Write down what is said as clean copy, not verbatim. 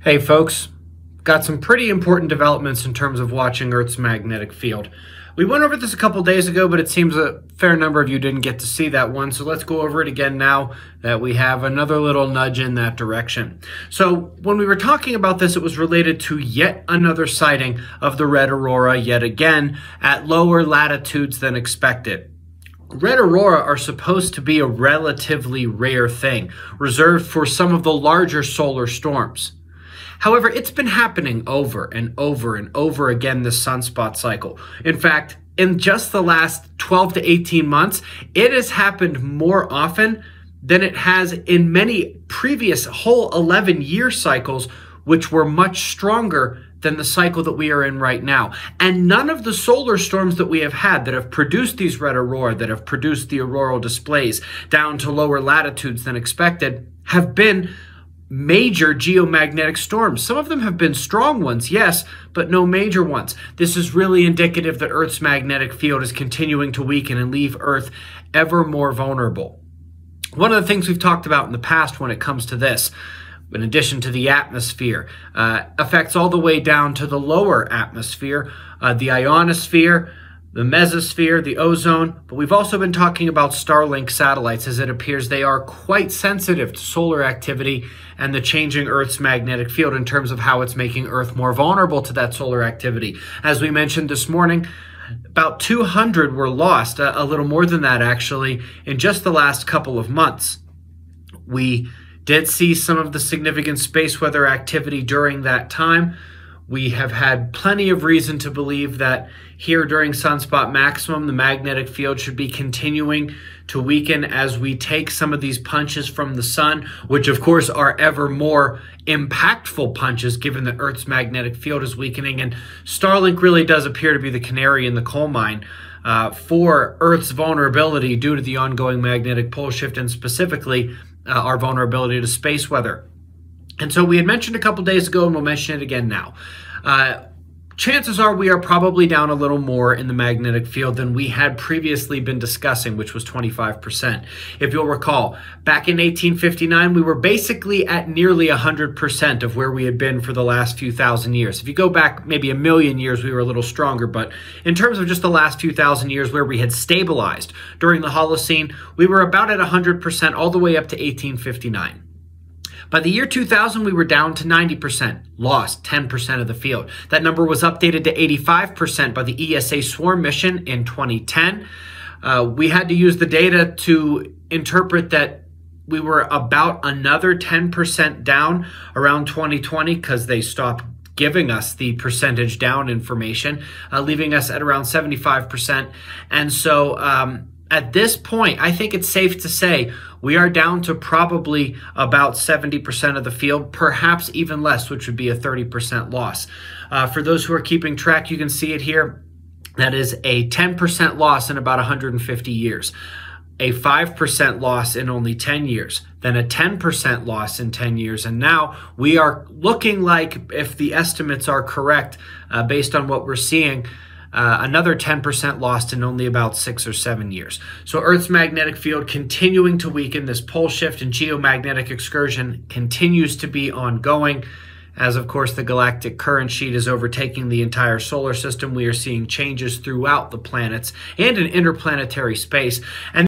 Hey folks, got some pretty important developments in terms of watching Earth's magnetic field. We went over this a couple days ago, but it seems a fair number of you didn't get to see that one, so let's go over it again now that we have another little nudge in that direction. So when we were talking about this, it was related to yet another sighting of the red aurora yet again at lower latitudes than expected. Red aurora are supposed to be a relatively rare thing, reserved for some of the larger solar storms. However, it's been happening over and over and over again this sunspot cycle. In fact, in just the last 12 to 18 months, it has happened more often than it has in many previous whole 11-year cycles, which were much stronger than the cycle that we are in right now. And none of the solar storms that we have had that have produced these red aurora, that have produced the auroral displays down to lower latitudes than expected, have been major geomagnetic storms. Some of them have been strong ones, yes, but no major ones. This is really indicative that Earth's magnetic field is continuing to weaken and leave Earth ever more vulnerable. One of the things we've talked about in the past when it comes to this, in addition to the atmosphere, affects all the way down to the lower atmosphere, the ionosphere, the mesosphere, the ozone, but we've also been talking about Starlink satellites, as it appears they are quite sensitive to solar activity and the changing Earth's magnetic field in terms of how it's making Earth more vulnerable to that solar activity. As we mentioned this morning, about 200 were lost, a little more than that actually, in just the last couple of months. We did see some of the significant space weather activity during that time. We have had plenty of reason to believe that here during sunspot maximum, the magnetic field should be continuing to weaken as we take some of these punches from the sun, which of course are ever more impactful punches given that Earth's magnetic field is weakening. And Starlink really does appear to be the canary in the coal mine for Earth's vulnerability due to the ongoing magnetic pole shift and specifically our vulnerability to space weather. And so we had mentioned a couple days ago, and we'll mention it again now. Chances are we are probably down a little more in the magnetic field than we had previously been discussing, which was 25%. If you'll recall, back in 1859, we were basically at nearly 100% of where we had been for the last few thousand years. If you go back maybe a million years, we were a little stronger, but in terms of just the last few thousand years where we had stabilized during the Holocene, we were about at 100% all the way up to 1859. By the year 2000, we were down to 90%, lost 10% of the field. That number was updated to 85% by the ESA Swarm mission in 2010. We had to use the data to interpret that we were about another 10% down around 2020 because they stopped giving us the percentage down information, leaving us at around 75%. And so at this point, I think it's safe to say we are down to probably about 70% of the field, perhaps even less, which would be a 30% loss. For those who are keeping track, you can see it here. That is a 10% loss in about 150 years, a 5% loss in only 10 years, then a 10% loss in 10 years. And now we are looking like, if the estimates are correct, based on what we're seeing, another 10% lost in only about 6 or 7 years. So Earth's magnetic field continuing to weaken. This pole shift and geomagnetic excursion continues to be ongoing. As of course the galactic current sheet is overtaking the entire solar system, we are seeing changes throughout the planets and in interplanetary space. And